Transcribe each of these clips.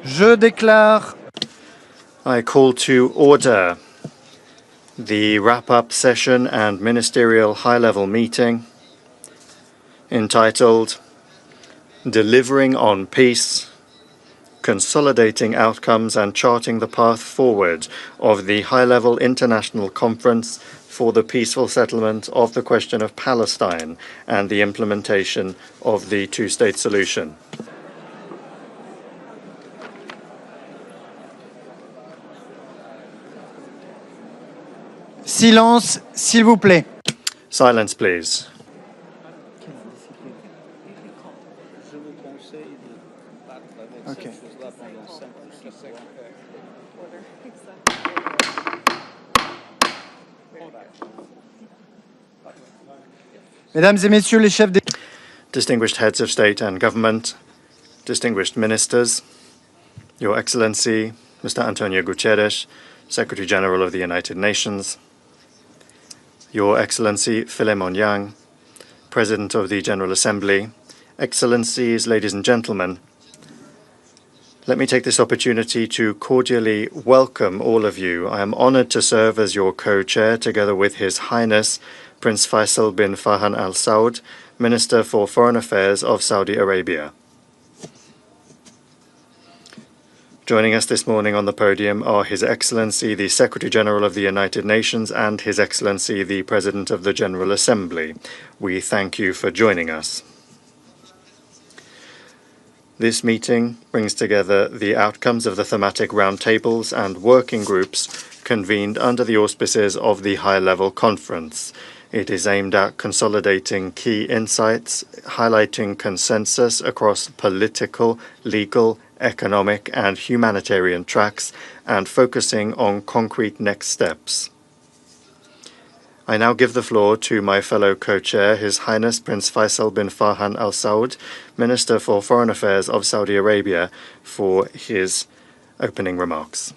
Je déclare. I call to order the wrap-up session and ministerial high-level meeting entitled Delivering on Peace, Consolidating Outcomes and Charting the Path Forward of the High-Level International Conference for the Peaceful Settlement of the Question of Palestine and the Implementation of the Two-State Solution. Silence, s'il vous plaît. Silence, please. Okay. Mesdames et messieurs les chefs d'État, Distinguished heads of state and government, distinguished ministers, Your Excellency, Mr. Antonio Guterres, Secretary General of the United Nations, Your Excellency Philemon Yang, President of the General Assembly, Excellencies, ladies and gentlemen, let me take this opportunity to cordially welcome all of you. I am honored to serve as your co-chair together with His Highness Prince Faisal bin Farhan Al Saud, Minister for Foreign Affairs of Saudi Arabia. Joining us this morning on the podium are His Excellency the Secretary General of the United Nations and His Excellency the President of the General Assembly. We thank you for joining us. This meeting brings together the outcomes of the thematic roundtables and working groups convened under the auspices of the high-level conference. It is aimed at consolidating key insights, highlighting consensus across political, legal, economic, and humanitarian tracks, and focusing on concrete next steps. I now give the floor to my fellow co-chair, His Highness Prince Faisal bin Farhan Al Saud, Minister for Foreign Affairs of Saudi Arabia, for his opening remarks.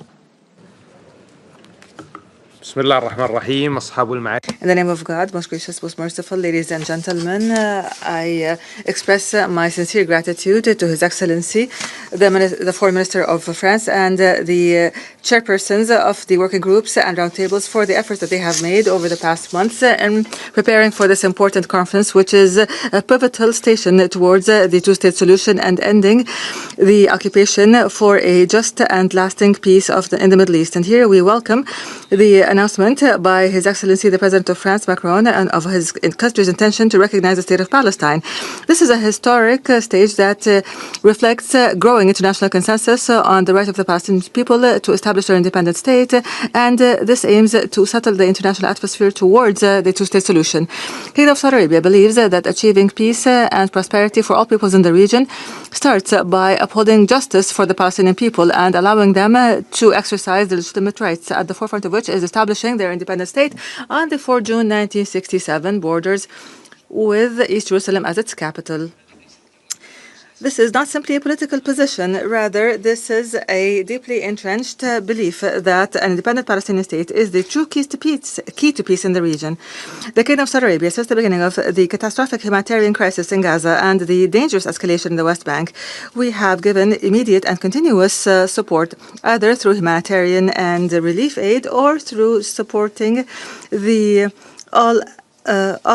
In the name of God, most gracious, most merciful, ladies and gentlemen, I express my sincere gratitude to His Excellency, the Foreign Minister of France, and the chairpersons of the working groups and roundtables for the efforts that they have made over the past months in preparing for this important conference, which is a pivotal station towards the two-state solution and ending the occupation for a just and lasting peace in the Middle East. And here we welcome the announcement by His Excellency the President of France, Macron, and of his country's intention to recognize the state of Palestine. This is a historic stage that reflects growing international consensus on the right of the Palestinian people to establish their independent state, and this aims to settle the international atmosphere towards the two-state solution. Kingdom of Saudi Arabia believes that achieving peace and prosperity for all peoples in the region starts by upholding justice for the Palestinian people and allowing them to exercise their legitimate rights, at the forefront of which is establishing their independent state on the 4 June 1967 borders with East Jerusalem as its capital. This is not simply a political position. Rather, this is a deeply entrenched belief that an independent Palestinian state is the true key to peace in the region. The Kingdom of Saudi Arabia, since the beginning of the catastrophic humanitarian crisis in Gaza and the dangerous escalation in the West Bank, we have given immediate and continuous support, either through humanitarian and relief aid or through supporting the all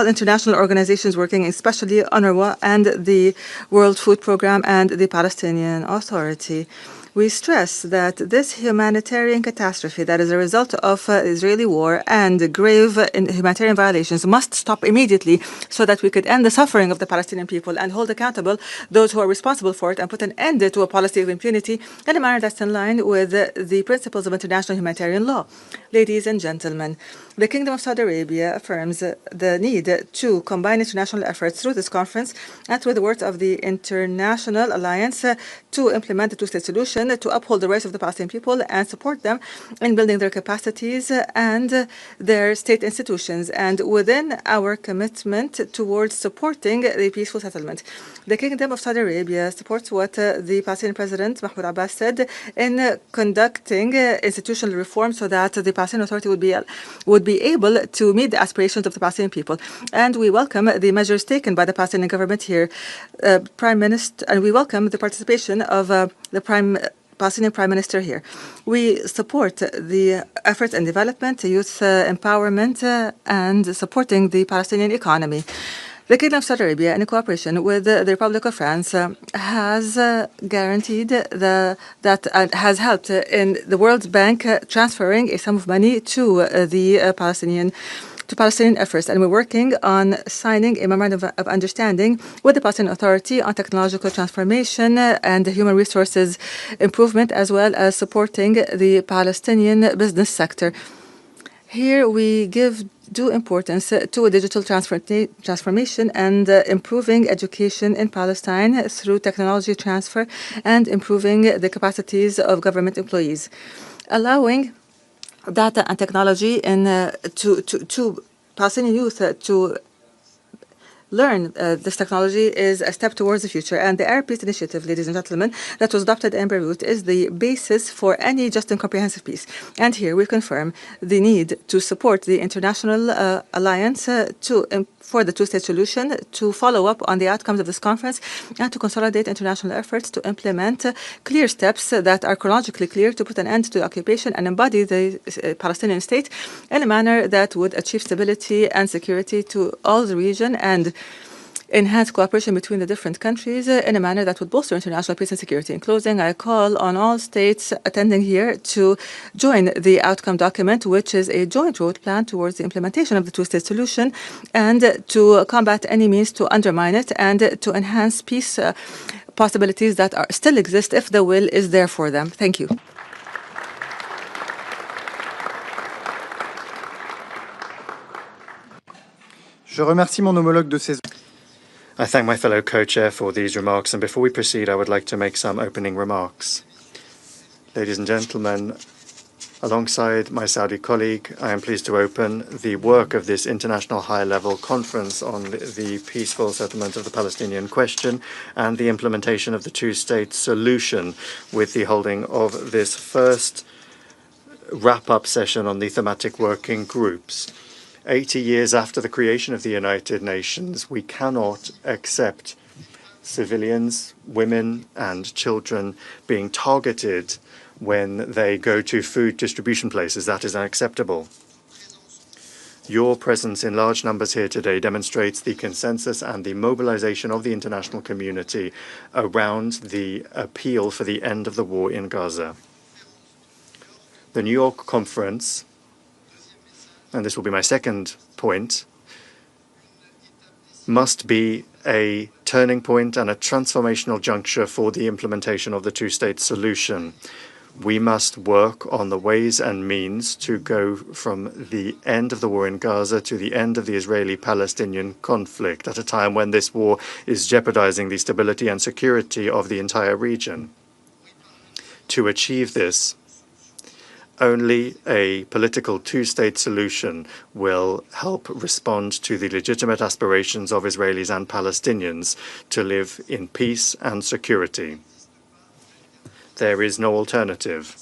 international organizations working, especially UNRWA and the World Food Programme and the Palestinian Authority. We stress that this humanitarian catastrophe that is a result of Israeli war and grave humanitarian violations must stop immediately so that we could end the suffering of the Palestinian people and hold accountable those who are responsible for it and put an end to a policy of impunity in a manner that's in line with the principles of international humanitarian law. Ladies and gentlemen, the Kingdom of Saudi Arabia affirms the need to combine international efforts through this conference and through the words of the International Alliance to implement the two-state solution, to uphold the rights of the Palestinian people and support them in building their capacities and their state institutions, and within our commitment towards supporting the peaceful settlement. The Kingdom of Saudi Arabia supports what the Palestinian President Mahmoud Abbas said in conducting institutional reform so that the Palestinian Authority would be able to meet the aspirations of the Palestinian people. And we welcome the measures taken by the Palestinian government here, Prime Minister, and we welcome the participation of the Palestinian Prime Minister here. We support the efforts and development, youth empowerment, and supporting the Palestinian economy. The Kingdom of Saudi Arabia, in cooperation with the Republic of France, has guaranteed has helped in the World Bank transferring a sum of money to the Palestinian efforts, and we're working on signing a memorandum of understanding with the Palestinian Authority on technological transformation and human resources improvement, as well as supporting the Palestinian business sector. Here we give due importance to digital transformation and improving education in Palestine through technology transfer and improving the capacities of government employees, allowing data and technology to Palestinian youth to learn this technology is a step towards the future. And the Arab Peace Initiative, ladies and gentlemen, that was adopted in Beirut is the basis for any just and comprehensive peace. And here we confirm the need to support the international alliance for the two-state solution, to follow up on the outcomes of this conference, and to consolidate international efforts to implement clear steps that are chronologically clear to put an end to the occupation and embody the Palestinian state in a manner that would achieve stability and security to all the region and enhance cooperation between the different countries in a manner that would bolster international peace and security. In closing, I call on all states attending here to join the outcome document, which is a joint road plan towards the implementation of the two-state solution, and to combat any means to undermine it and to enhance peace possibilities that still exist if the will is there for them. Thank you. Je remercie mon homologue de ses... I thank my fellow co-chair for these remarks, and before we proceed, I would like to make some opening remarks. Ladies and gentlemen, alongside my Saudi colleague, I am pleased to open the work of this international high-level conference on the peaceful settlement of the Palestinian question and the implementation of the two-state solution, with the holding of this first wrap-up session on the thematic working groups. 80 years after the creation of the United Nations, we cannot accept civilians, women, and children being targeted when they go to food distribution places. That is unacceptable. Your presence in large numbers here today demonstrates the consensus and the mobilization of the international community around the appeal for the end of the war in Gaza. The New York conference, and this will be my second point, must be a turning point and a transformational juncture for the implementation of the two-state solution. We must work on the ways and means to go from the end of the war in Gaza to the end of the Israeli-Palestinian conflict at a time when this war is jeopardizing the stability and security of the entire region. To achieve this, only a political two-state solution will help respond to the legitimate aspirations of Israelis and Palestinians to live in peace and security. There is no alternative.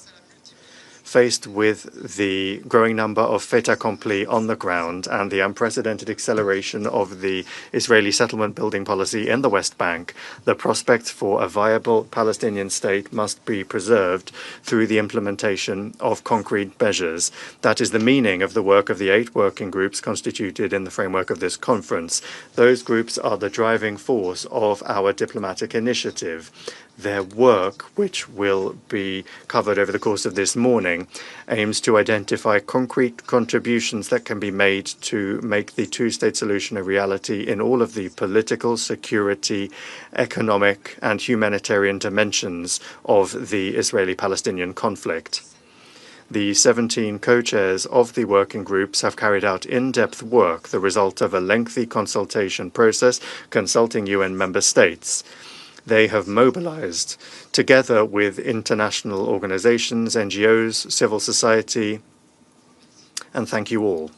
Faced with the growing number of fait accompli on the ground and the unprecedented acceleration of the Israeli settlement building policy in the West Bank, the prospect for a viable Palestinian state must be preserved through the implementation of concrete measures. That is the meaning of the work of the 8 working groups constituted in the framework of this conference. Those groups are the driving force of our diplomatic initiative. Their work, which will be covered over the course of this morning, aims to identify concrete contributions that can be made to make the two-state solution a reality in all of the political, security, economic, and humanitarian dimensions of the Israeli-Palestinian conflict. The 17 co-chairs of the working groups have carried out in-depth work, the result of a lengthy consultation process consulting UN member states. They have mobilized, together with international organizations, NGOs, civil society, and thank you all.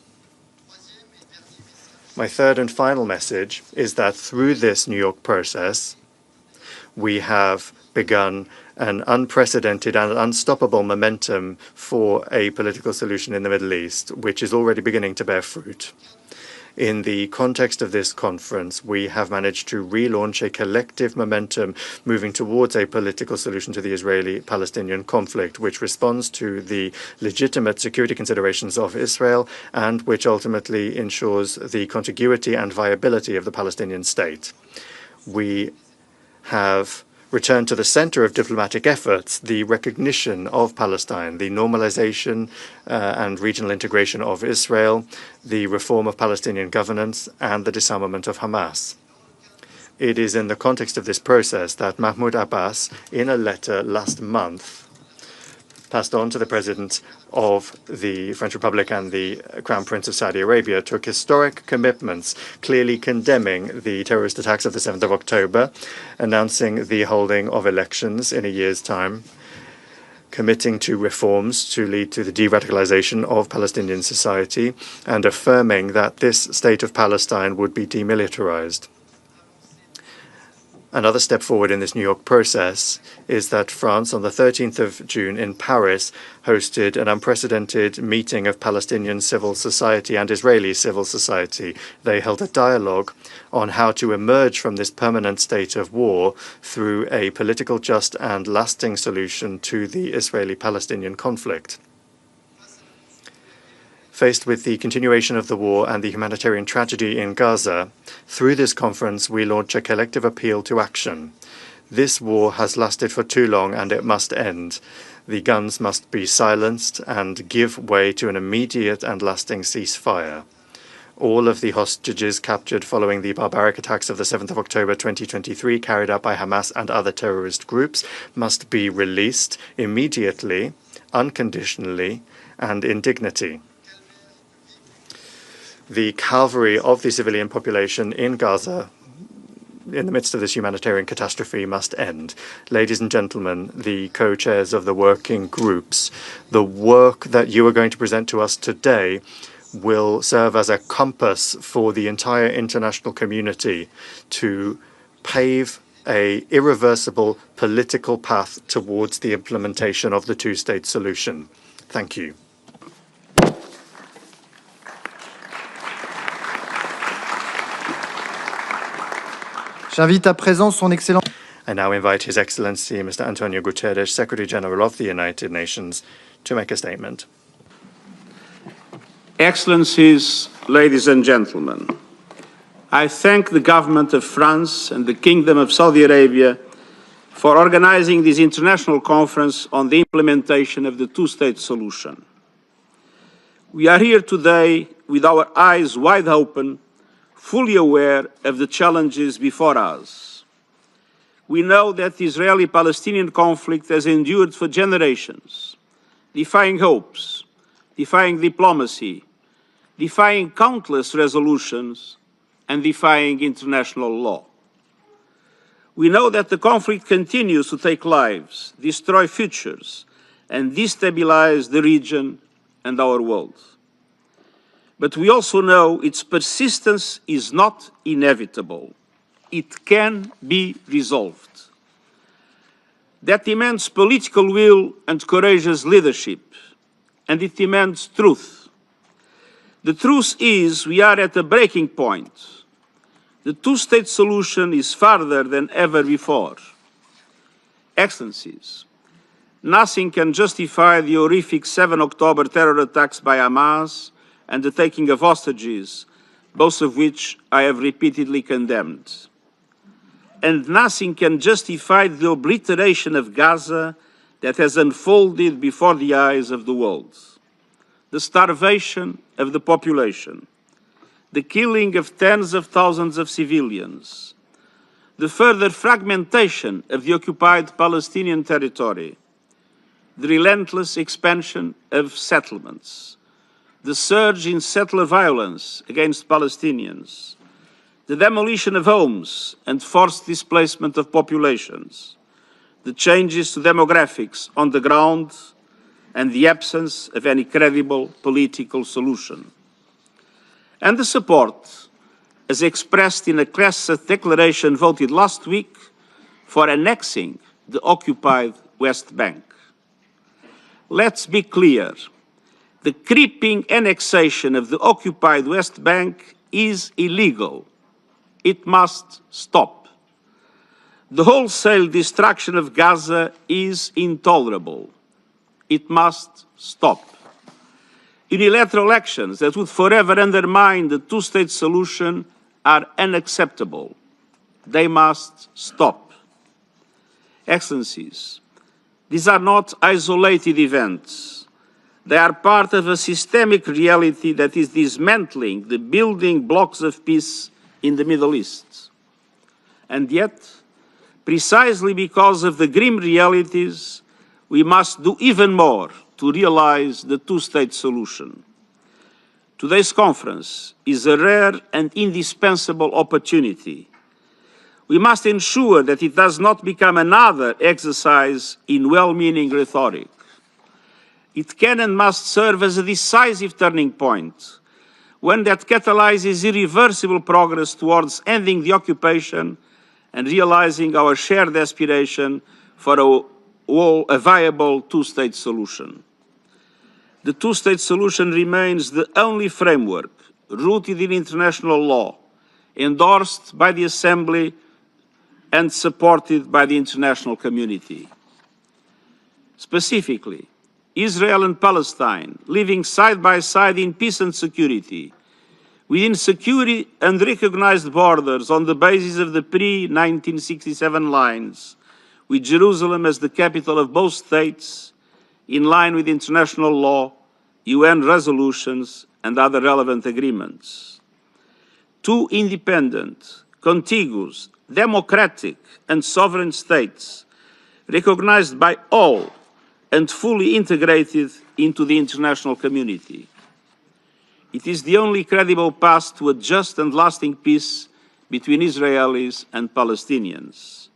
My third and final message is that through this New York process, we have begun an unprecedented and unstoppable momentum for a political solution in the Middle East, which is already beginning to bear fruit. In the context of this conference, we have managed to relaunch a collective momentum moving towards a political solution to the Israeli-Palestinian conflict, which responds to the legitimate security considerations of Israel and which ultimately ensures the contiguity and viability of the Palestinian state. We have returned to the center of diplomatic efforts the recognition of Palestine, the normalization and regional integration of Israel, the reform of Palestinian governance, and the disarmament of Hamas. It is in the context of this process that Mahmoud Abbas, in a letter last month, passed on to the President of the French Republic and the Crown Prince of Saudi Arabia, took historic commitments, clearly condemning the terrorist attacks of the 7th of October, announcing the holding of elections in a year's time, committing to reforms to lead to the de-radicalization of Palestinian society, and affirming that this state of Palestine would be demilitarized. Another step forward in this New York process is that France, on the 13th of June in Paris, hosted an unprecedented meeting of Palestinian civil society and Israeli civil society. They held a dialogue on how to emerge from this permanent state of war through a political, just, and lasting solution to the Israeli-Palestinian conflict. Faced with the continuation of the war and the humanitarian tragedy in Gaza, through this conference we launch a collective appeal to action. This war has lasted for too long and it must end. The guns must be silenced and give way to an immediate and lasting ceasefire. All of the hostages captured following the barbaric attacks of the 7th of October 2023 carried out by Hamas and other terrorist groups must be released immediately, unconditionally, and in dignity. The calvary of the civilian population in Gaza in the midst of this humanitarian catastrophe must end. Ladies and gentlemen, the co-chairs of the working groups, the work that you are going to present to us today will serve as a compass for the entire international community to pave an irreversible political path towards the implementation of the two-state solution. Thank you. J'invite à présent son Excellence. I now invite His Excellency Mr. Antonio Guterres, Secretary General of the United Nations, to make a statement. Excellencies, ladies and gentlemen, I thank the government of France and the Kingdom of Saudi Arabia for organizing this international conference on the implementation of the two-state solution. We are here today with our eyes wide open, fully aware of the challenges before us. We know that the Israeli-Palestinian conflict has endured for generations, defying hopes, defying diplomacy, defying countless resolutions, and defying international law. We know that the conflict continues to take lives, destroy futures, and destabilize the region and our world. But we also know its persistence is not inevitable. It can be resolved. That demands political will and courageous leadership, and it demands truth. The truth is we are at a breaking point. The two-state solution is farther than ever before. Excellencies, nothing can justify the horrific 7 October terror attacks by Hamas and the taking of hostages, both of which I have repeatedly condemned. And nothing can justify the obliteration of Gaza that has unfolded before the eyes of the world. The starvation of the population, the killing of tens of thousands of civilians, the further fragmentation of the occupied Palestinian territory, the relentless expansion of settlements, the surge in settler violence against Palestinians, the demolition of homes and forced displacement of populations, the changes to demographics on the ground, and the absence of any credible political solution. And the support, as expressed in a Knesset declaration voted last week, for annexing the occupied West Bank. Let's be clear. The creeping annexation of the occupied West Bank is illegal. It must stop. The wholesale destruction of Gaza is intolerable. It must stop. Unilateral actions that would forever undermine the two-state solution are unacceptable. They must stop. Excellencies, these are not isolated events. They are part of a systemic reality that is dismantling the building blocks of peace in the Middle East. And yet, precisely because of the grim realities, we must do even more to realize the two-state solution. Today's conference is a rare and indispensable opportunity. We must ensure that it does not become another exercise in well-meaning rhetoric. It can and must serve as a decisive turning point, one that catalyzes irreversible progress towards ending the occupation and realizing our shared aspiration for a viable two-state solution. The two-state solution remains the only framework rooted in international law, endorsed by the Assembly and supported by the international community. Specifically, Israel and Palestine living side by side in peace and security, within secure and recognized borders on the basis of the pre-1967 lines, with Jerusalem as the capital of both states, in line with international law, UN resolutions, and other relevant agreements. Two independent, contiguous, democratic, and sovereign states, recognized by all and fully integrated into the international community. It is the only credible path to a just and lasting peace between Israelis and Palestinians.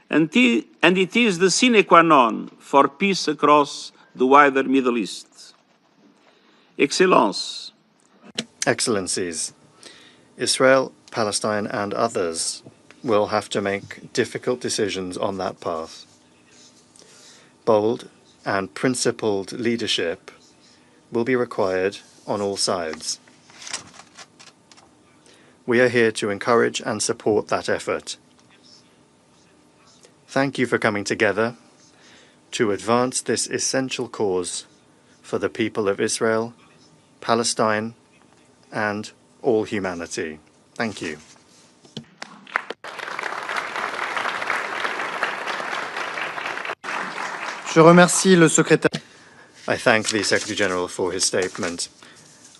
And it is the sine qua non for peace across the wider Middle East. Excellencies, Israel, Palestine, and others will have to make difficult decisions on that path. Bold and principled leadership will be required on all sides. We are here to encourage and support that effort. Thank you for coming together to advance this essential cause for the people of Israel, Palestine, and all humanity. Thank you. Je remercie le secrétaire. I thank the Secretary General for his statement.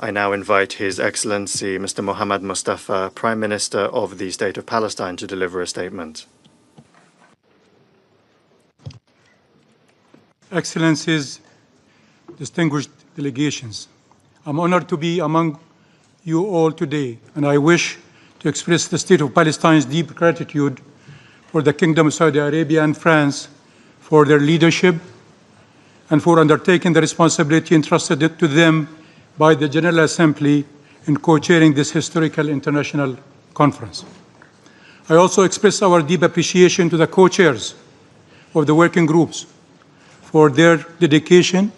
I now invite His Excellency Mr. Mohammad Mustafa, Prime Minister of the State of Palestine, to deliver a statement. Excellencies, distinguished delegations, I'm honored to be among you all today, and I wish to express the State of Palestine's deep gratitude for the Kingdom of Saudi Arabia and France for their leadership and for undertaking the responsibility entrusted to them by the General Assembly in co-chairing this historical international conference. I also express our deep appreciation to the co-chairs of the working groups for their dedication,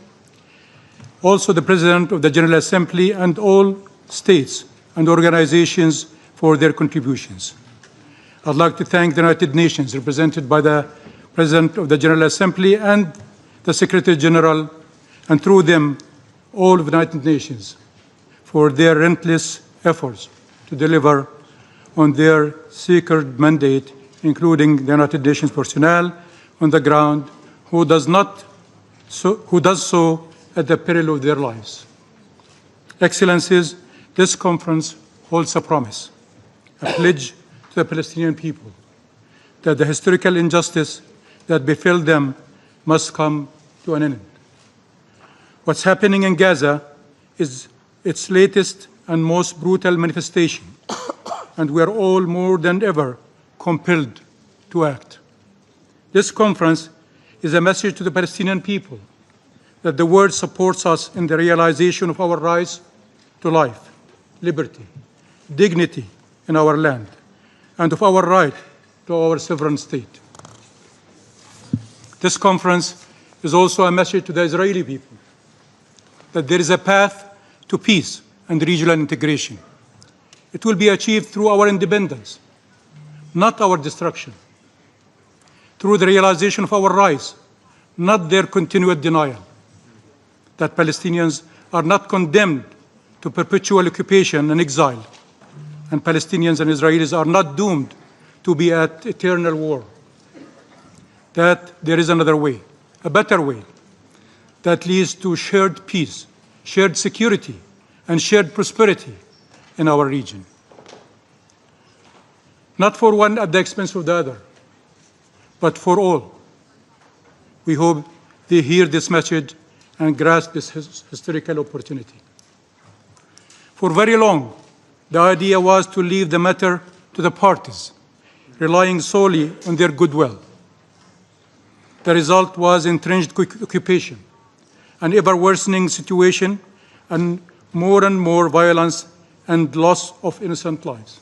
also the President of the General Assembly and all states and organizations for their contributions. I'd like to thank the United Nations, represented by the President of the General Assembly and the Secretary General, and through them, all of the United Nations, for their relentless efforts to deliver on their sacred mandate, including the United Nations personnel on the ground who does so at the peril of their lives. Excellencies, this conference holds a promise, a pledge to the Palestinian people that the historical injustice that befell them must come to an end. What's happening in Gaza is its latest and most brutal manifestation, and we are all more than ever compelled to act. This conference is a message to the Palestinian people that the world supports us in the realization of our rights to life, liberty, dignity in our land, and of our right to our sovereign state. This conference is also a message to the Israeli people that there is a path to peace and regional integration. It will be achieved through our independence, not our destruction, through the realization of our rights, not their continued denial, that Palestinians are not condemned to perpetual occupation and exile, and Palestinians and Israelis are not doomed to be at eternal war, that there is another way, a better way, that leads to shared peace, shared security, and shared prosperity in our region. Not for one at the expense of the other, but for all. We hope they hear this message and grasp this historical opportunity. For very long, the idea was to leave the matter to the parties, relying solely on their goodwill. The result was entrenched occupation, an ever-worsening situation, and more violence and loss of innocent lives.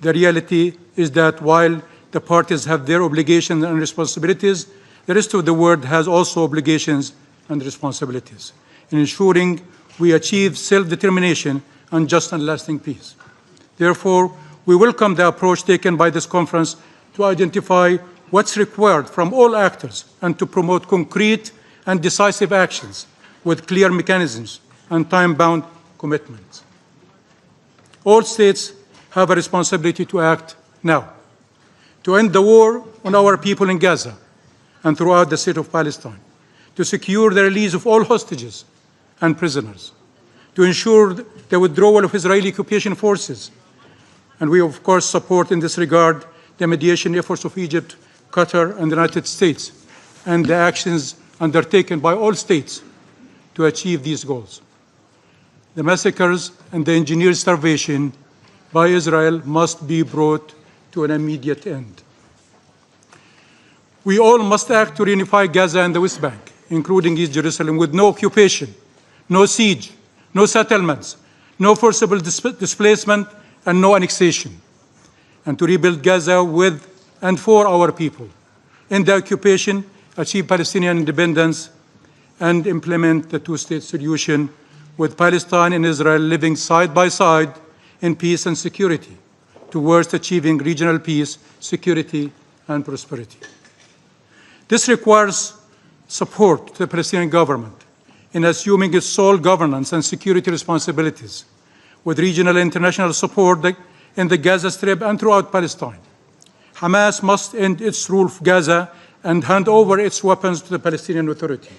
The reality is that while the parties have their obligations and responsibilities, the rest of the world has also obligations and responsibilities in ensuring we achieve self-determination and just and lasting peace. Therefore, we welcome the approach taken by this conference to identify what's required from all actors and to promote concrete and decisive actions with clear mechanisms and time-bound commitments. All states have a responsibility to act now, to end the war on our people in Gaza and throughout the state of Palestine, to secure the release of all hostages and prisoners, to ensure the withdrawal of Israeli occupation forces. And we, of course, support in this regard the mediation efforts of Egypt, Qatar, and the United States, and the actions undertaken by all states to achieve these goals. The massacres and the engineered starvation by Israel must be brought to an immediate end. We all must act to reunify Gaza and the West Bank, including East Jerusalem, with no occupation, no siege, no settlements, no forcible displacement, and no annexation, and to rebuild Gaza with and for our people. In the occupation, achieve Palestinian independence, and implement the two-state solution with Palestine and Israel living side by side in peace and security towards achieving regional peace, security, and prosperity. This requires support to the Palestinian government in assuming its sole governance and security responsibilities, with regional and international support in the Gaza Strip and throughout Palestine. Hamas must end its rule of Gaza and hand over its weapons to the Palestinian Authority.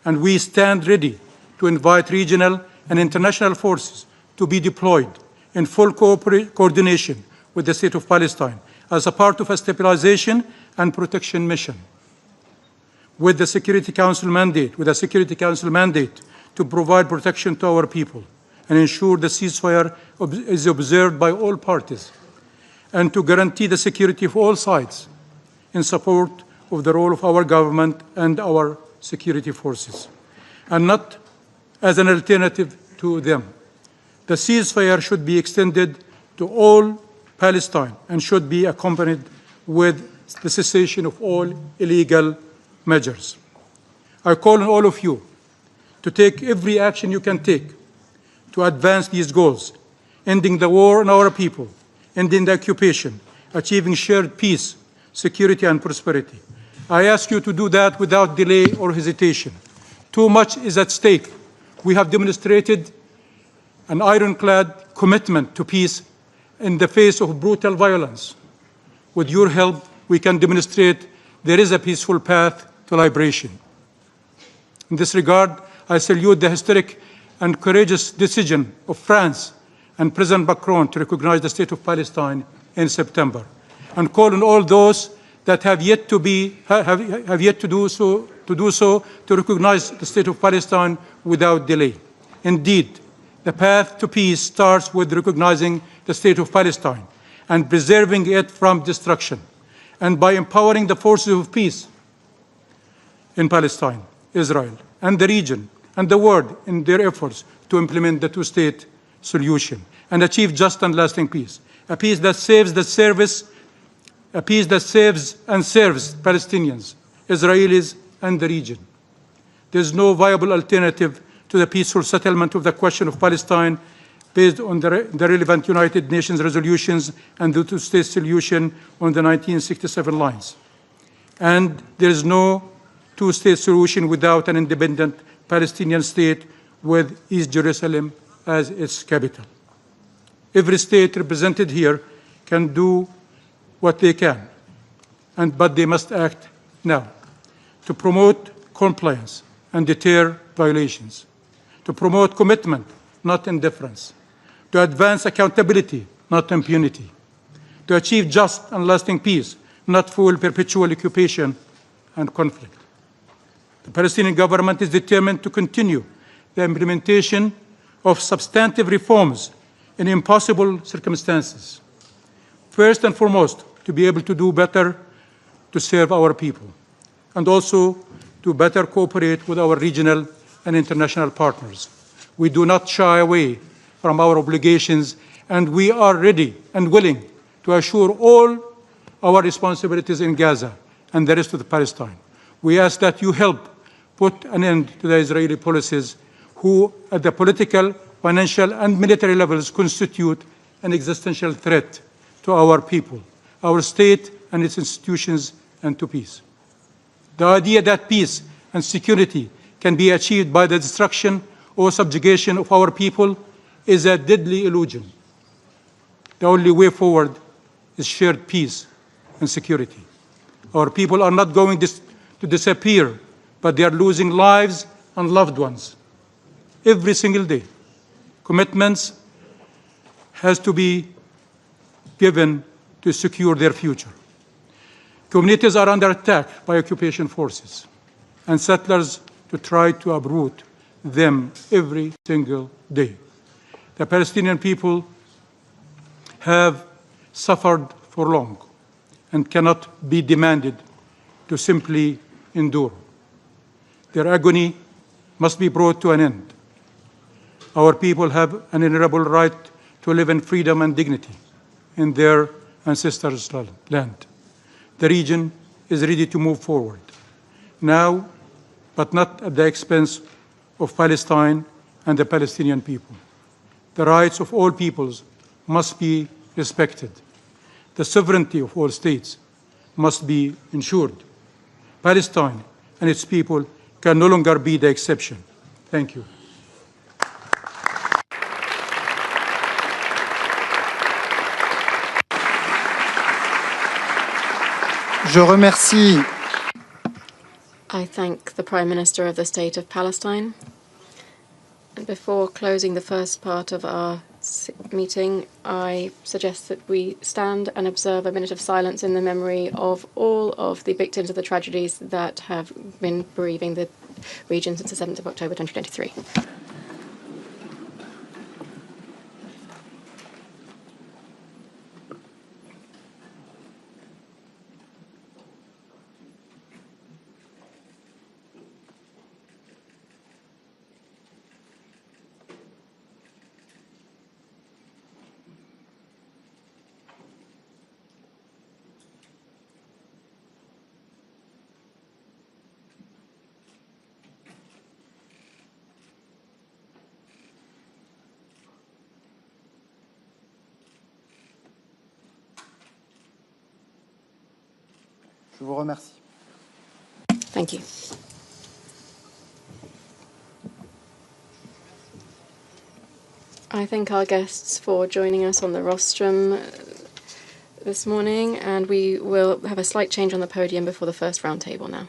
And we stand ready to invite regional and international forces to be deployed in full coordination with the State of Palestine as a part of a stabilization and protection mission. With a Security Council mandate to provide protection to our people and ensure the ceasefire is observed by all parties, and to guarantee the security of all sides in support of the role of our government and our security forces, and not as an alternative to them. The ceasefire should be extended to all Palestine and should be accompanied with the cessation of all illegal measures. I call on all of you to take every action you can take to advance these goals, ending the war on our people, ending the occupation, achieving shared peace, security, and prosperity. I ask you to do that without delay or hesitation. Too much is at stake. We have demonstrated an ironclad commitment to peace in the face of brutal violence. With your help, we can demonstrate there is a peaceful path to liberation. In this regard, I salute the historic and courageous decision of France and President Macron to recognize the State of Palestine in September, and call on all those that have yet to do so to recognize the State of Palestine without delay. Indeed, the path to peace starts with recognizing the State of Palestine and preserving it from destruction, and by empowering the forces of peace in Palestine, Israel, and the region, and the world in their efforts to implement the two-state solution and achieve just and lasting peace, a peace that saves and serves Palestinians, Israelis, and the region. There is no viable alternative to the peaceful settlement of the question of Palestine based on the relevant United Nations resolutions and the two-state solution on the 1967 lines. And there is no two-state solution without an independent Palestinian state with East Jerusalem as its capital. Every state represented here can do what they can, but they must act now to promote compliance and deter violations, to promote commitment, not indifference, to advance accountability, not impunity, to achieve just and lasting peace, not full perpetual occupation and conflict. The Palestinian government is determined to continue the implementation of substantive reforms in impossible circumstances. First and foremost, to be able to do better to serve our people, and also to better cooperate with our regional and international partners. We do not shy away from our obligations, and we are ready and willing to assure all our responsibilities in Gaza and the rest of Palestine. We ask that you help put an end to the Israeli policies who, at the political, financial, and military levels, constitute an existential threat to our people, our state and its institutions, and to peace. The idea that peace and security can be achieved by the destruction or subjugation of our people is a deadly illusion. The only way forward is shared peace and security. Our people are not going to disappear, but they are losing lives and loved ones every single day. Commitments has to be given to secure their future. Communities are under attack by occupation forces and settlers to try to uproot them every single day. The Palestinian people have suffered for long and cannot be demanded to simply endure. Their agony must be brought to an end. Our people have an inalienable right to live in freedom and dignity in their ancestors' land. The region is ready to move forward now, but not at the expense of Palestine and the Palestinian people. The rights of all peoples must be respected. The sovereignty of all states must be ensured. Palestine and its people can no longer be the exception. Thank you. Je remercie. I thank the Prime Minister of the State of Palestine. And before closing the first part of our meeting, I suggest that we stand and observe a minute of silence in the memory of all of the victims of the tragedies that have been bereaving the region since the 7th of October 2023. Je vous remercie. Thank you. I thank our guests for joining us on the rostrum this morning, and we will have a slight change on the podium before the first roundtable now.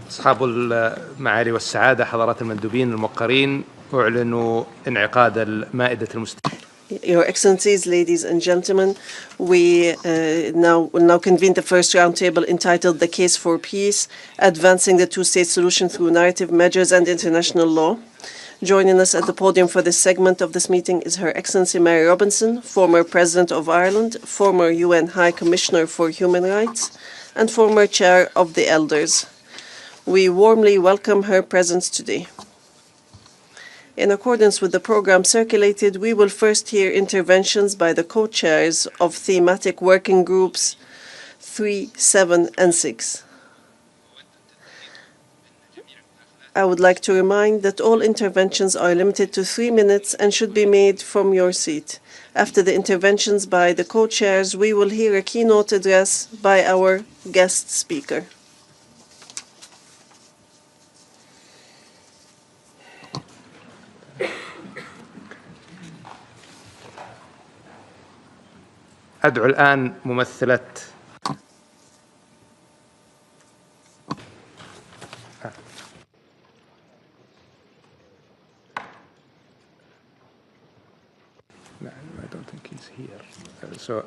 أصحاب المعالي والسعادة حضرات المندوبين الموقرين أعلن انعقاد المائدة المستدامة. Your Excellencies, ladies and gentlemen, we will now convene the first roundtable entitled The Case for Peace, Advancing the Two-State Solution Through Narrative Measures and International Law. Joining us at the podium for this segment of this meeting is Her Excellency Mary Robinson, former President of Ireland, former UN High Commissioner for Human Rights, and former Chair of the Elders. We warmly welcome her presence today. In accordance with the program circulated, we will first hear interventions by the co-chairs of thematic working groups 3, 7, and 6. I would like to remind that all interventions are limited to 3 minutes and should be made from your seat. After the interventions by the co-chairs, we will hear a keynote address by our guest speaker. أدعو الآن ممثلة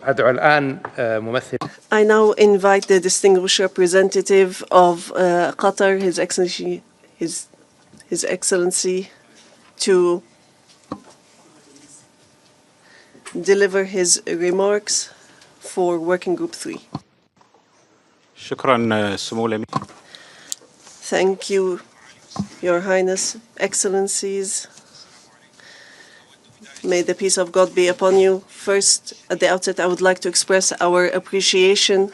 أدعو الآن ممثل. I now invite the distinguished representative of Qatar, His Excellency, to deliver his remarks for Working Group 3. Thank you, Your Highness, Excellencies. May the peace of God be upon you. First, at the outset, I would like to express our appreciation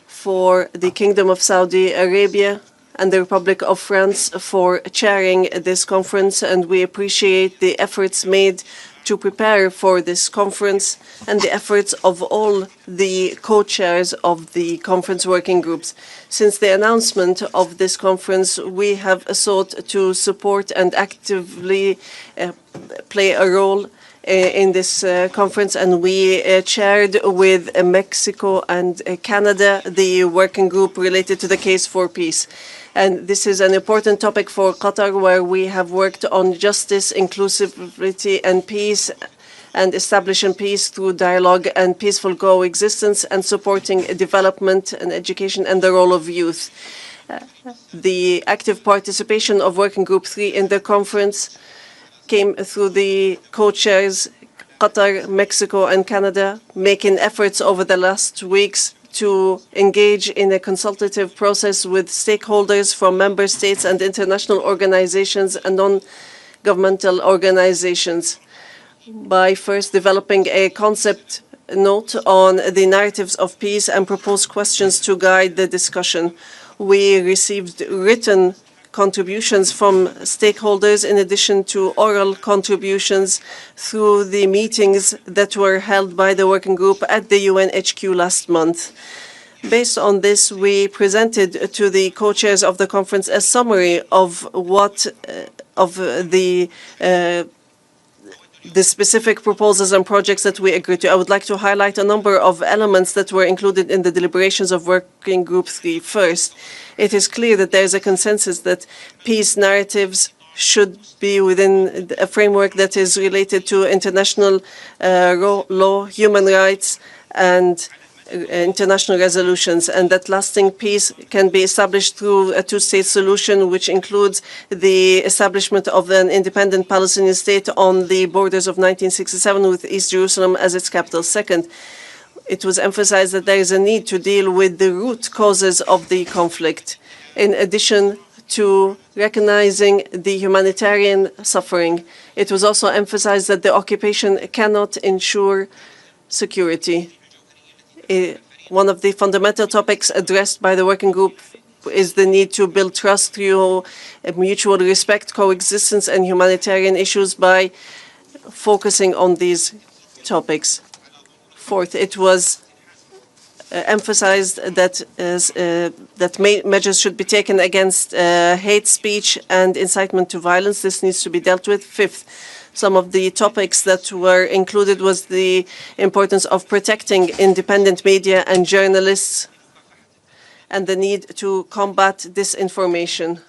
for the Kingdom of Saudi Arabia and the Republic of France for chairing this conference, and we appreciate the efforts made to prepare for this conference and the efforts of all the co-chairs of the conference working groups. Since the announcement of this conference, we have sought to support and actively play a role in this conference, and we chaired with Mexico and Canada the working group related to the case for peace. And this is an important topic for Qatar, where we have worked on justice, inclusivity, and peace, and establishing peace through dialogue and peaceful coexistence, and supporting development and education and the role of youth. The active participation of Working Group 3 in the conference came through the co-chairs, Qatar, Mexico, and Canada, making efforts over the last weeks to engage in a consultative process with stakeholders from member states and international organizations and non-governmental organizations by first developing a concept note on the narratives of peace and proposed questions to guide the discussion. We received written contributions from stakeholders in addition to oral contributions through the meetings that were held by the working group at the UN HQ last month. Based on this, we presented to the co-chairs of the conference a summary of the specific proposals and projects that we agreed to. I would like to highlight a number of elements that were included in the deliberations of Working Group 3. First, it is clear that there is a consensus that peace narratives should be within a framework that is related to international law, human rights, and international resolutions, and that lasting peace can be established through a two-state solution, which includes the establishment of an independent Palestinian state on the borders of 1967 with East Jerusalem as its capital. Second, it was emphasized that there is a need to deal with the root causes of the conflict, in addition to recognizing the humanitarian suffering. It was also emphasized that the occupation cannot ensure security. One of the fundamental topics addressed by the working group is the need to build trust through mutual respect, coexistence, and humanitarian issues by focusing on these topics. Fourth, it was emphasized that measures should be taken against hate speech and incitement to violence. This needs to be dealt with. Fifth, some of the topics that were included was the importance of protecting independent media and journalists, and the need to combat disinformation.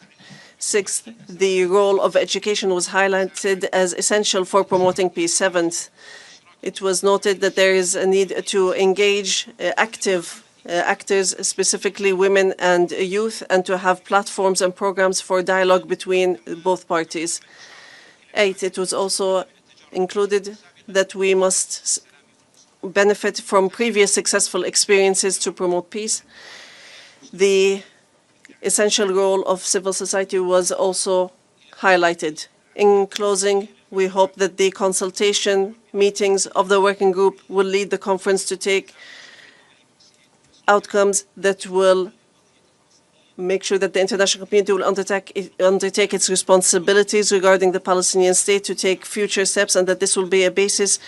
Sixth, the role of education was highlighted as essential for promoting peace. Seventh, it was noted that there is a need to engage active actors, specifically women and youth, and to have platforms and programs for dialogue between both parties. Eight, it was also included that we must benefit from previous successful experiences to promote peace. The essential role of civil society was also highlighted. In closing, we hope that the consultation meetings of the working group will lead the conference to take outcomes that will make sure that the international community will undertake its responsibilities regarding the Palestinian state to take future steps, and that this will be a basis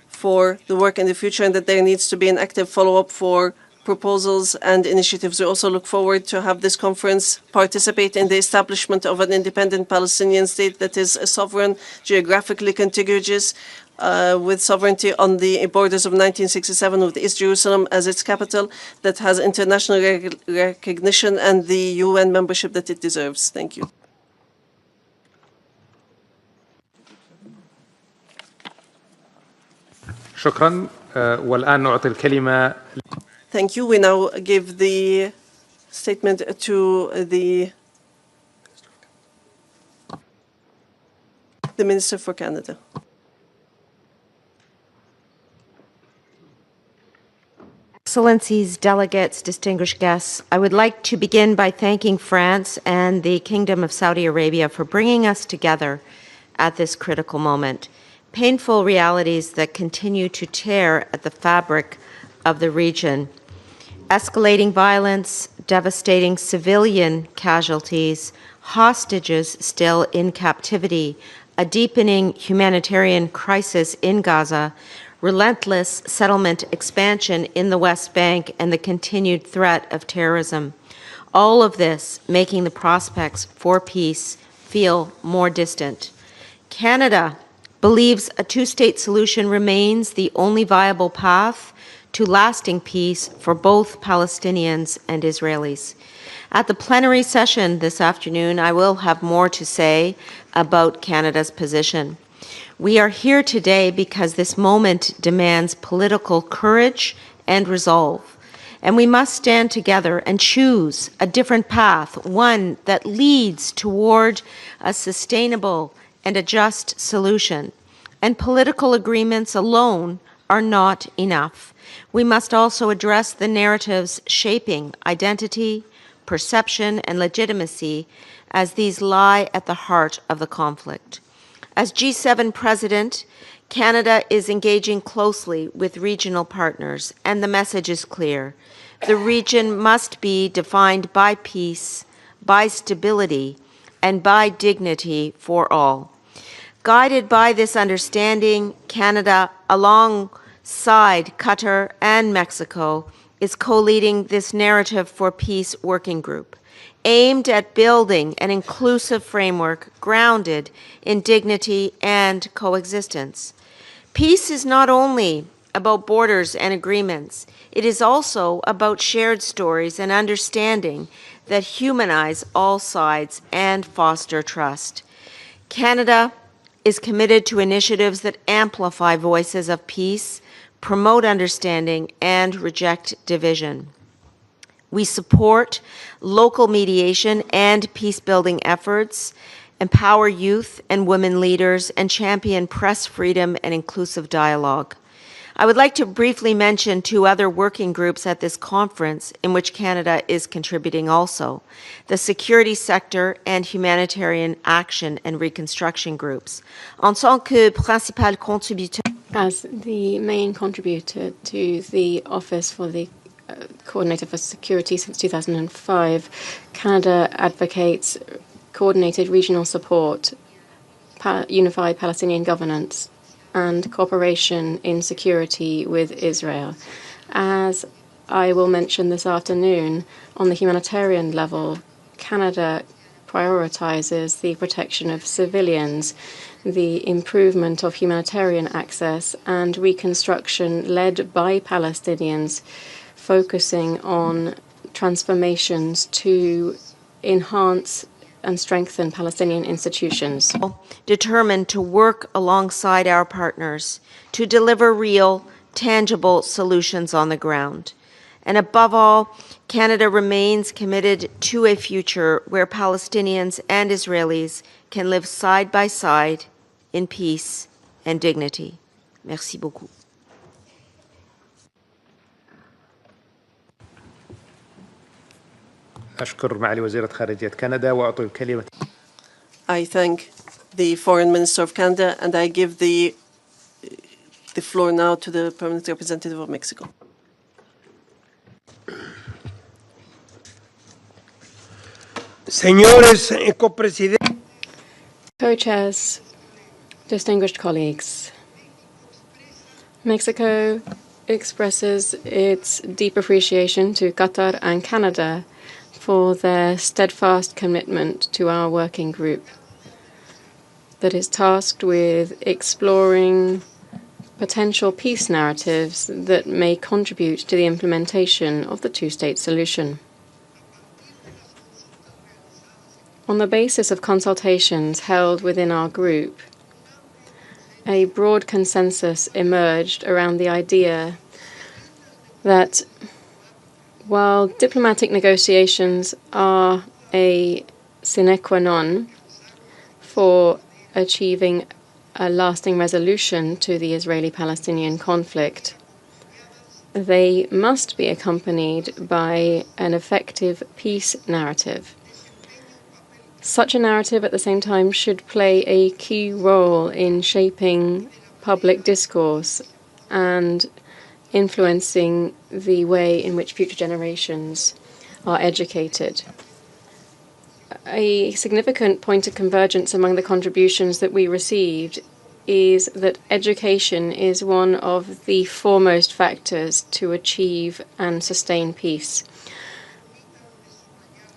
for the work in the future, and that there needs to be an active follow-up for proposals and initiatives. We also look forward to have this conference participate in the establishment of an independent Palestinian state that is sovereign, geographically contiguous, with sovereignty on the borders of 1967, with East Jerusalem as its capital, that has international recognition and the UN membership that it deserves. Thank you. شكرا والآن نعطي الكلمة. Thank you. We now give the statement to the Minister for Canada. Excellencies, delegates, distinguished guests, I would like to begin by thanking France and the Kingdom of Saudi Arabia for bringing us together at this critical moment. Painful realities that continue to tear at the fabric of the region. Escalating violence, devastating civilian casualties, hostages still in captivity, a deepening humanitarian crisis in Gaza, relentless settlement expansion in the West Bank, and the continued threat of terrorism. All of this making the prospects for peace feel more distant. Canada believes a two-state solution remains the only viable path to lasting peace for both Palestinians and Israelis. At the plenary session this afternoon, I will have more to say about Canada's position. We are here today because this moment demands political courage and resolve, and we must stand together and choose a different path, one that leads toward a sustainable and a just solution. And political agreements alone are not enough. We must also address the narratives shaping identity, perception, and legitimacy, as these lie at the heart of the conflict. As G7 President, Canada is engaging closely with regional partners, and the message is clear. The region must be defined by peace, by stability, and by dignity for all. Guided by this understanding, Canada, alongside Qatar and Mexico, is co-leading this Narrative for Peace working group, aimed at building an inclusive framework grounded in dignity and coexistence. Peace is not only about borders and agreements, it is also about shared stories and understanding that humanize all sides and foster trust. Canada is committed to initiatives that amplify voices of peace, promote understanding, and reject division. We support local mediation and peace-building efforts, empower youth and women leaders, and champion press freedom and inclusive dialogue. I would like to briefly mention two other working groups at this conference in which Canada is contributing also: the security sector and humanitarian action and reconstruction groups. En tant que principal contributeur, as the main contributor to the Office for the Coordinator for Security since 2005, Canada advocates coordinated regional support, unified Palestinian governance, and cooperation in security with Israel. As I will mention this afternoon, on the humanitarian level, Canada prioritizes the protection of civilians, the improvement of humanitarian access, and reconstruction led by Palestinians focusing on transformations to enhance and strengthen Palestinian institutions. Determined to work alongside our partners to deliver real, tangible solutions on the ground. And above all, Canada remains committed to a future where Palestinians and Israelis can live side by side in peace and dignity. Merci beaucoup. أشكر معالي وزيرة خارجية كندا وأعطي الكلمة. I thank the Foreign Minister of Canada, and I give the floor now to the Permanent Representative of Mexico. Señores copresidentes, Co-chairs, distinguished colleagues, Mexico expresses its deep appreciation to Qatar and Canada for their steadfast commitment to our working group that is tasked with exploring potential peace narratives that may contribute to the implementation of the two-state solution. On the basis of consultations held within our group, a broad consensus emerged around the idea that while diplomatic negotiations are a sine qua non for achieving a lasting resolution to the Israeli-Palestinian conflict, they must be accompanied by an effective peace narrative. Such a narrative, at the same time, should play a key role in shaping public discourse and influencing the way in which future generations are educated. A significant point of convergence among the contributions that we received is that education is one of the foremost factors to achieve and sustain peace.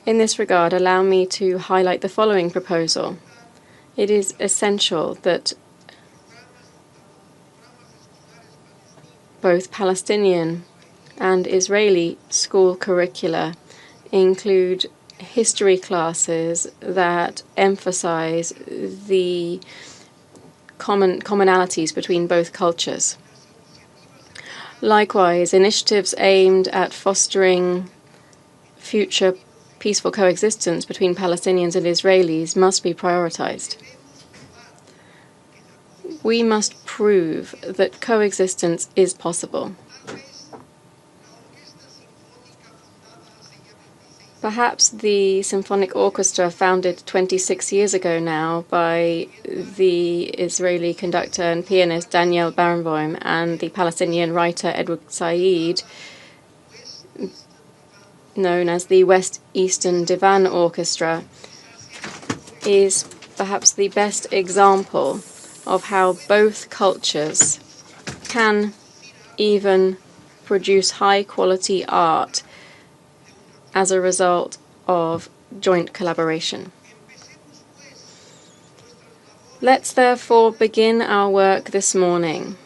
In this regard, allow me to highlight the following proposal. It is essential that both Palestinian and Israeli school curricula include history classes that emphasize the commonalities between both cultures. Likewise, initiatives aimed at fostering future peaceful coexistence between Palestinians and Israelis must be prioritized. We must prove that coexistence is possible. Perhaps the symphonic orchestra founded 26 years ago now by the Israeli conductor and pianist Daniel Barenboim and the Palestinian writer Edward Said, known as the West Eastern Divan Orchestra, is perhaps the best example of how both cultures can even produce high-quality art as a result of joint collaboration. Let's therefore begin our work this morning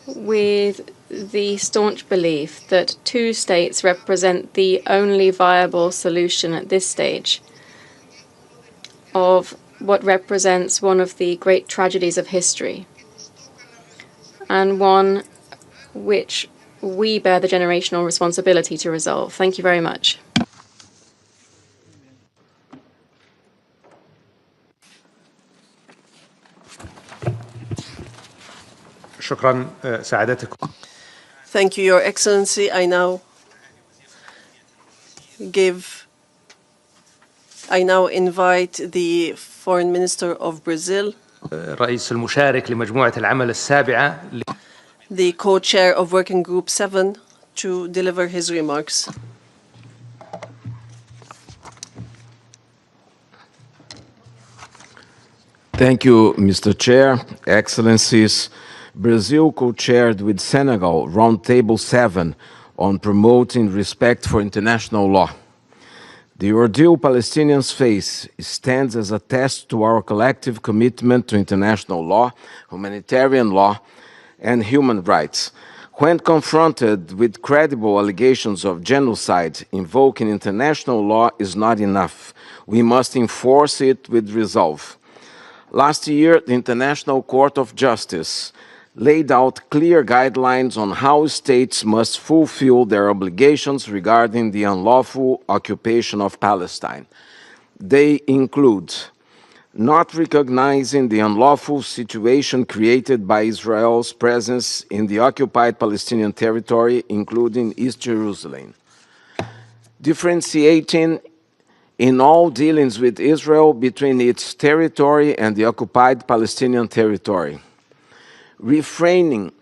with the staunch belief that two states represent the only viable solution at this stage of what represents one of the great tragedies of history, and one which we bear the generational responsibility to resolve. Thank you very much. شكرا سعادتكم. Thank you, Your Excellency. I now invite the Foreign Minister of Brazil, رئيس المشارك لمجموعة العمل السابعة, the co-chair of Working Group 7, to deliver his remarks. Thank you, Mr. Chair, Excellencies. Brazil co-chaired with Senegal Roundtable 7 on promoting respect for international law. The ordeal Palestinians face stands as a test to our collective commitment to international law, humanitarian law, and human rights, When confronted with credible allegations of genocide, invoking international law is not enough. We must enforce it with resolve. Last year, the International Court of Justice laid out clear guidelines on how states must fulfill their obligations regarding the unlawful occupation of Palestine. They include not recognizing the unlawful situation created by Israel's presence in the occupied Palestinian territory, including East Jerusalem, differentiating in all dealings with Israel between its territory and the occupied Palestinian territory, refraining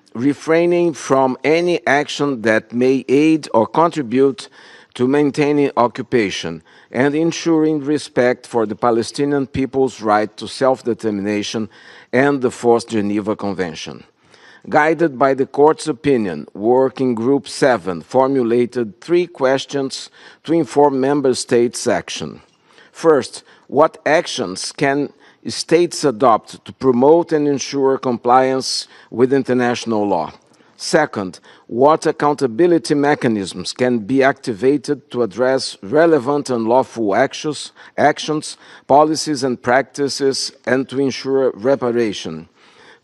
from any action that may aid or contribute to maintaining occupation, and ensuring respect for the Palestinian people's right to self-determination and the Fourth Geneva Convention. Guided by the Court's opinion, Working Group 7 formulated 3 questions to inform Member States' action. First, what actions can states adopt to promote and ensure compliance with international law? Second, what accountability mechanisms can be activated to address relevant unlawful actions, policies and practices, and to ensure reparation?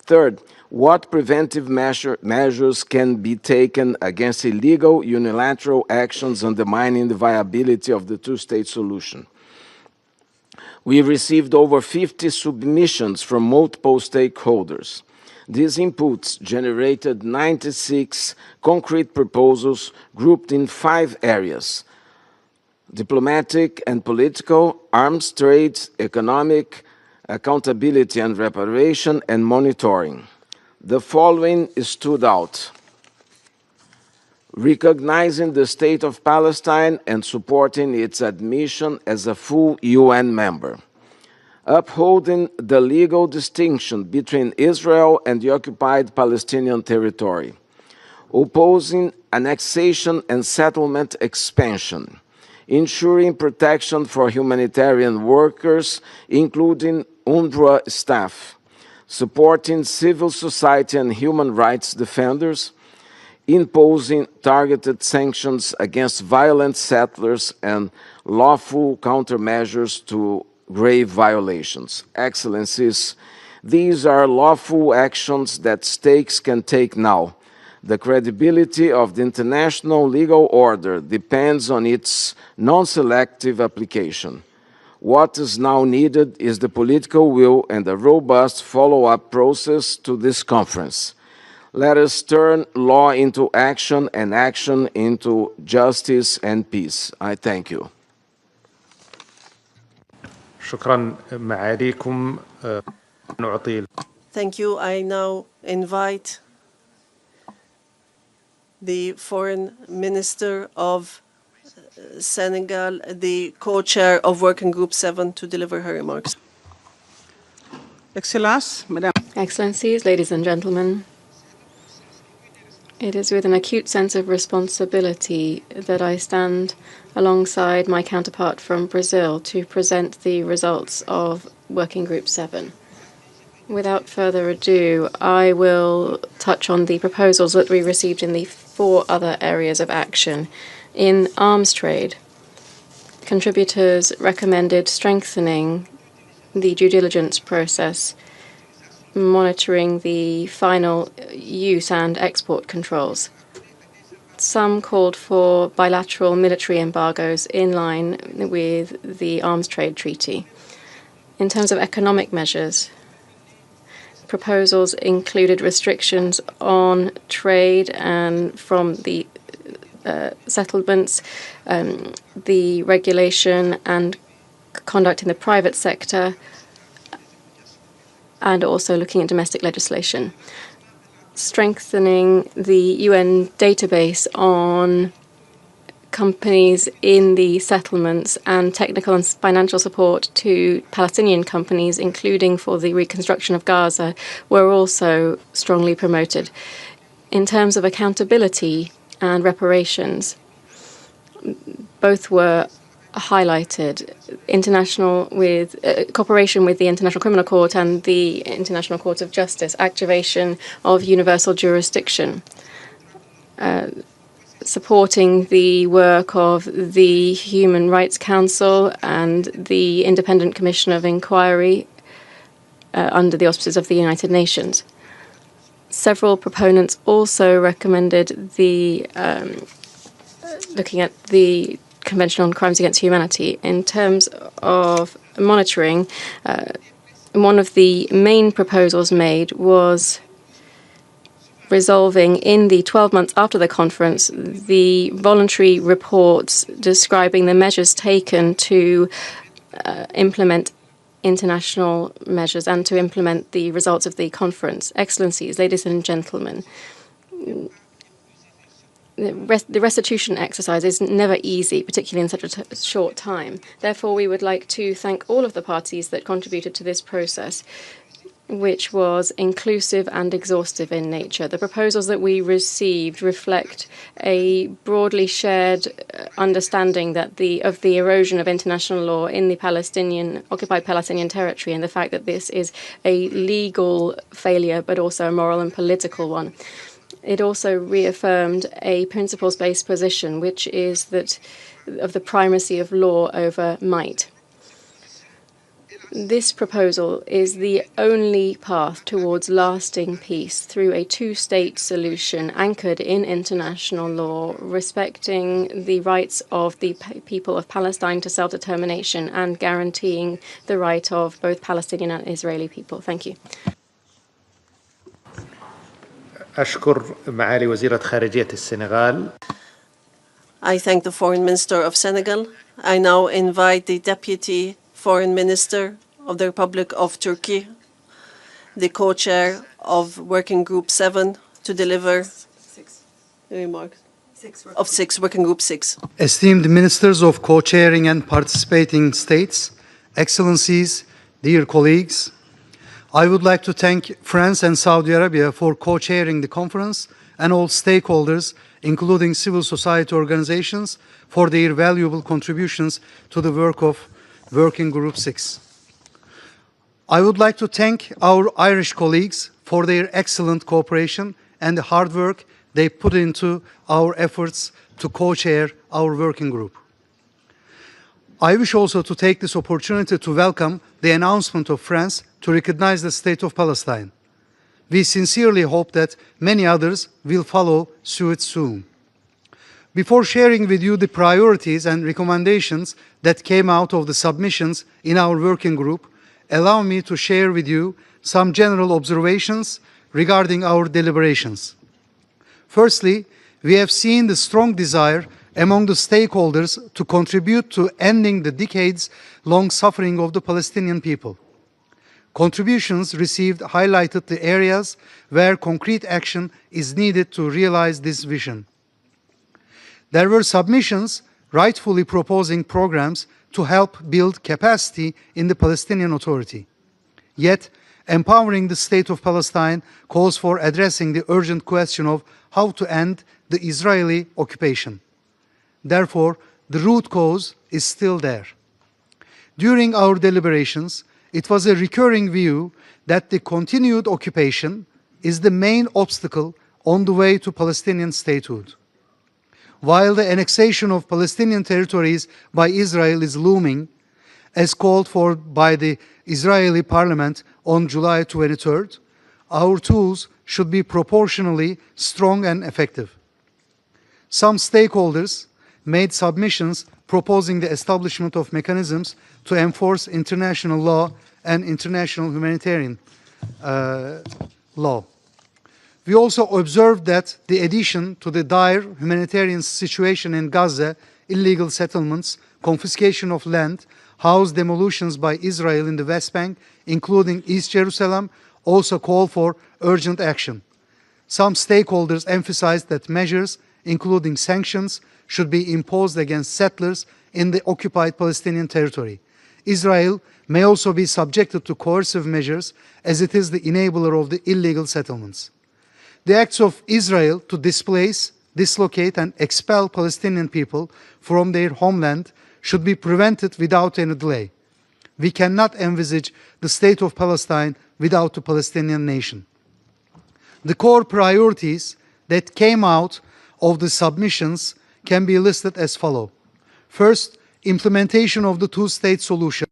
Third, what preventive measures can be taken against illegal unilateral actions undermining the viability of the two-state solution? We received over 50 submissions from multiple stakeholders. These inputs generated 96 concrete proposals grouped in 5 areas: diplomatic and political, arms trade, economic, accountability and reparation, and monitoring. The following stood out: recognizing the State of Palestine and supporting its admission as a full UN member, upholding the legal distinction between Israel and the occupied Palestinian territory, opposing annexation and settlement expansion, ensuring protection for humanitarian workers, including UNRWA staff, supporting civil society and human rights defenders, imposing targeted sanctions against violent settlers and lawful countermeasures to grave violations. Excellencies, these are lawful actions that states can take now. The credibility of the international legal order depends on its non-selective application. What is now needed is the political will and a robust follow-up process to this conference. Let us turn law into action and action into justice and peace. I thank you. شكرا معاليكم. نعطي. Thank you. I now invite the Foreign Minister of Senegal, the co-chair of Working Group 7, to deliver her remarks. Excellencies, ladies and gentlemen, it is with an acute sense of responsibility that I stand alongside my counterpart from Brazil to present the results of Working Group 7. Without further ado, I will touch on the proposals that we received in the 4 other areas of action. In arms trade, contributors recommended strengthening the due diligence process, monitoring the final use and export controls. Some called for bilateral military embargoes in line with the Arms Trade Treaty. In terms of economic measures, proposals included restrictions on trade and from the settlements, the regulation and conduct in the private sector, and also looking at domestic legislation. Strengthening the UN database on companies in the settlements and technical and financial support to Palestinian companies, including for the reconstruction of Gaza, were also strongly promoted. In terms of accountability and reparations, both were highlighted. Cooperation with the International Criminal Court and the International Court of Justice, activation of universal jurisdiction, supporting the work of the Human Rights Council and the Independent Commission of Inquiry under the auspices of the United Nations. Several proponents also recommended looking at the Convention on Crimes Against Humanity. In terms of monitoring, one of the main proposals made was resolving in the 12 months after the conference the voluntary reports describing the measures taken to implement international measures and to implement the results of the conference. Excellencies, ladies and gentlemen, the restitution exercise is never easy, particularly in such a short time. Therefore, we would like to thank all of the parties that contributed to this process, which was inclusive and exhaustive in nature. The proposals that we received reflect a broadly shared understanding that of the erosion of international law in the occupied Palestinian territory, and the fact that this is a legal failure, but also a moral and political one. It also reaffirmed a principles-based position, which is that of the primacy of law over might. This proposal is the only path towards lasting peace through a two-state solution anchored in international law, respecting the rights of the people of Palestine to self-determination and guaranteeing the right of both Palestinian and Israeli people. Thank you. أشكر معالي وزيرة خارجية السنغال. I thank the Foreign Minister of Senegal. I now invite the Deputy Foreign Minister of the Republic of Turkey, the co-chair of Working Group 7, to deliver remarks of Working Group 6. Esteemed ministers of co-chairing and participating states, excellencies, dear colleagues, I would like to thank France and Saudi Arabia for co-chairing the conference and all stakeholders, including civil society organizations, for their valuable contributions to the work of Working Group 6. I would like to thank our Irish colleagues for their excellent cooperation and the hard work they put into our efforts to co-chair our working group. I wish also to take this opportunity to welcome the announcement of France to recognize the State of Palestine. We sincerely hope that many others will follow suit soon. Before sharing with you the priorities and recommendations that came out of the submissions in our working group, allow me to share with you some general observations regarding our deliberations. Firstly, we have seen the strong desire among the stakeholders to contribute to ending the decades-long suffering of the Palestinian people. Contributions received highlighted the areas where concrete action is needed to realize this vision. There were submissions rightfully proposing programs to help build capacity in the Palestinian Authority. Yet, empowering the State of Palestine calls for addressing the urgent question of how to end the Israeli occupation. Therefore, the root cause is still there. During our deliberations, it was a recurring view that the continued occupation is the main obstacle on the way to Palestinian statehood. While the annexation of Palestinian territories by Israel is looming, as called for by the Israeli parliament on July 23rd, our tools should be proportionally strong and effective. Some stakeholders made submissions proposing the establishment of mechanisms to enforce international law and international humanitarian law. We also observed that the addition to the dire humanitarian situation in Gaza, illegal settlements, confiscation of land, house demolitions by Israel in the West Bank, including East Jerusalem, also call for urgent action. Some stakeholders emphasized that measures, including sanctions, should be imposed against settlers in the occupied Palestinian territory. Israel may also be subjected to coercive measures as it is the enabler of the illegal settlements. The acts of Israel to displace, dislocate and expel Palestinian people from their homeland should be prevented without any delay. We cannot envisage the state of Palestine without the Palestinian nation. The core priorities that came out of the submissions can be listed as follows. First, implementation of the two-state solution.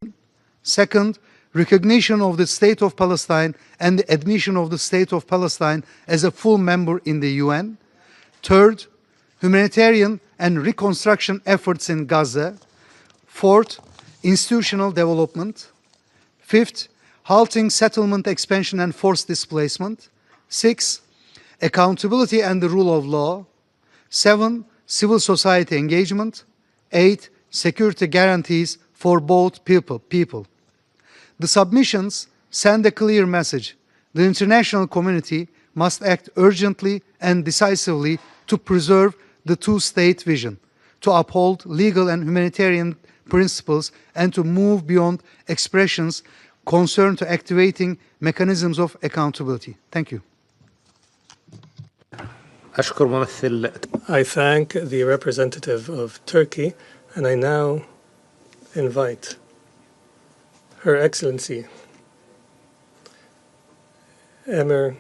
Second, recognition of the State of Palestine and the admission of the State of Palestine as a full member in the UN. Third, humanitarian and reconstruction efforts in Gaza. Fourth, institutional development. Fifth, halting settlement expansion and forced displacement. Six, accountability and the rule of law. 7, civil society engagement. 8, security guarantees for both people. The submissions send a clear message. The international community must act urgently and decisively to preserve the two-state vision, to uphold legal and humanitarian principles, and to move beyond expressions concerned to activating mechanisms of accountability. Thank you. أشكر ممثل. I thank the representative of Turkey, and I now invite Her Excellency Emir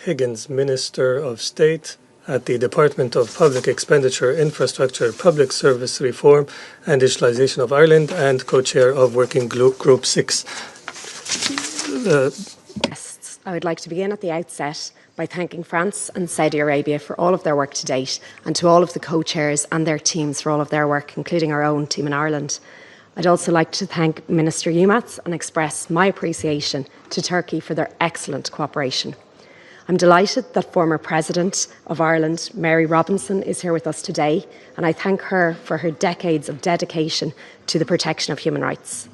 Higgins, Minister of State at the Department of Public Expenditure, Infrastructure, Public Service Reform and Digitalization of Ireland and co-chair of Working Group 6. I would like to begin at the outset by thanking France and Saudi Arabia for all of their work to date, and to all of the co-chairs and their teams for all of their work, including our own team in Ireland. I'd also like to thank Minister Yilmaz and express my appreciation to Turkey for their excellent cooperation. I'm delighted that former President of Ireland, Mary Robinson, is here with us today, and I thank her for her decades of dedication to the protection of human rights.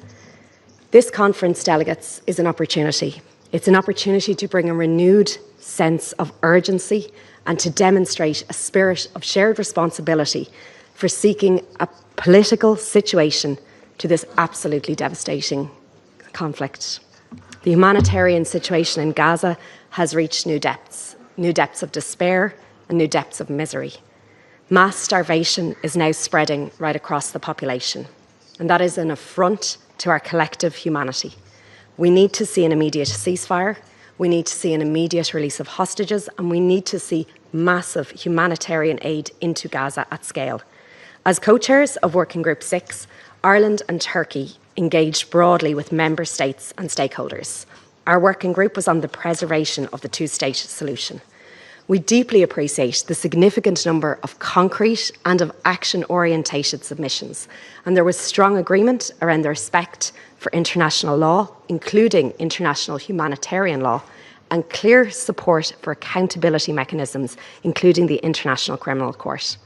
This conference, delegates, is an opportunity. It's an opportunity to bring a renewed sense of urgency and to demonstrate a spirit of shared responsibility for seeking a political situation to this absolutely devastating conflict. The humanitarian situation in Gaza has reached new depths of despair and new depths of misery. Mass starvation is now spreading right across the population, and that is an affront to our collective humanity. We need to see an immediate ceasefire, we need to see an immediate release of hostages, and we need to see massive humanitarian aid into Gaza at scale. As co-chairs of Working Group 6, Ireland and Turkey engaged broadly with member states and stakeholders. Our working group was on the preservation of the two-state solution. We deeply appreciate the significant number of concrete and of action-orientated submissions, and there was strong agreement around the respect for international law, including international humanitarian law, and clear support for accountability mechanisms, including the International Criminal Court.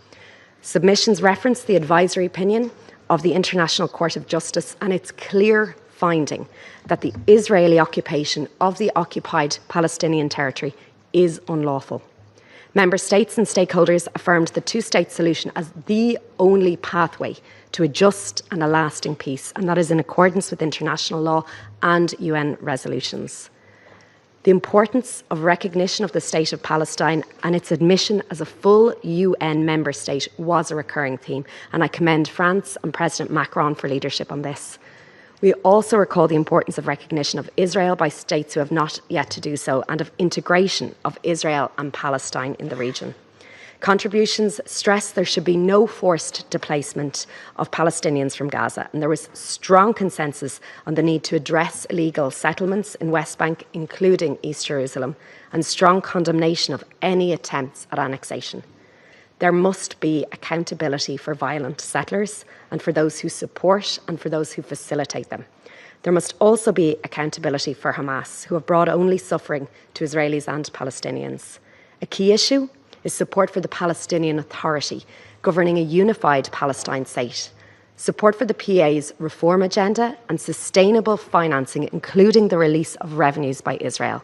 Submissions reference the advisory opinion of the International Court of Justice and its clear finding that the Israeli occupation of the occupied Palestinian territory is unlawful. Member states and stakeholders affirmed the two-state solution as the only pathway to a just and a lasting peace, and that is in accordance with international law and UN resolutions. The importance of recognition of the State of Palestine and its admission as a full UN member state was a recurring theme, and I commend France and President Macron for leadership on this. We also recall the importance of recognition of Israel by states who have not yet to do so, and of integration of Israel and Palestine in the region. Contributions stress there should be no forced displacement of Palestinians from Gaza, and there was strong consensus on the need to address illegal settlements in West Bank, including East Jerusalem, and strong condemnation of any attempts at annexation. There must be accountability for violent settlers and for those who support and for those who facilitate them. There must also be accountability for Hamas, who have brought only suffering to Israelis and Palestinians. A key issue is support for the Palestinian Authority, governing a unified Palestine state, support for the PA's reform agenda and sustainable financing, including the release of revenues by Israel.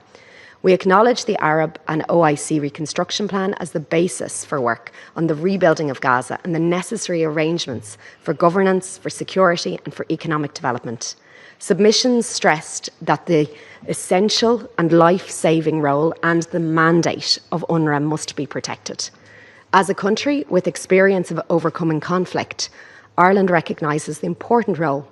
We acknowledge the Arab and OIC reconstruction plan as the basis for work on the rebuilding of Gaza and the necessary arrangements for governance, for security and for economic development. Submissions stressed that the essential and life-saving role and the mandate of UNRWA must be protected. As a country with experience of overcoming conflict, Ireland recognises the important role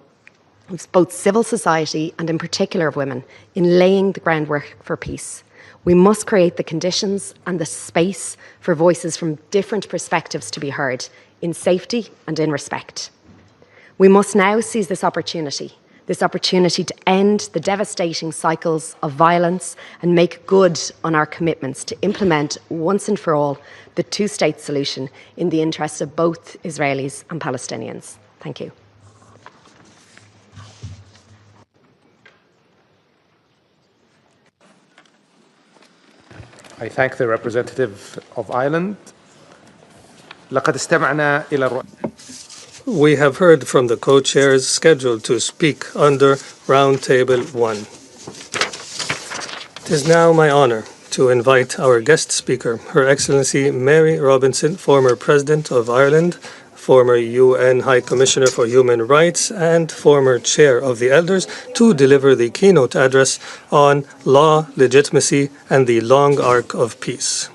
of both civil society and in particular of women in laying the groundwork for peace. We must create the conditions and the space for voices from different perspectives to be heard in safety and in respect. We must now seize this opportunity to end the devastating cycles of violence and make good on our commitments to implement once and for all the two-state solution in the interests of both Israelis and Palestinians. Thank you. I thank the representative of Ireland. لقد استمعنا إلى We have heard from the co-chairs scheduled to speak under Round Table 1. It is now my honor to invite our guest speaker, Her Excellency Mary Robinson, former President of Ireland, former UN High Commissioner for Human Rights, and former Chair of the Elders, to deliver the keynote address on law, legitimacy, and the long arc of peace.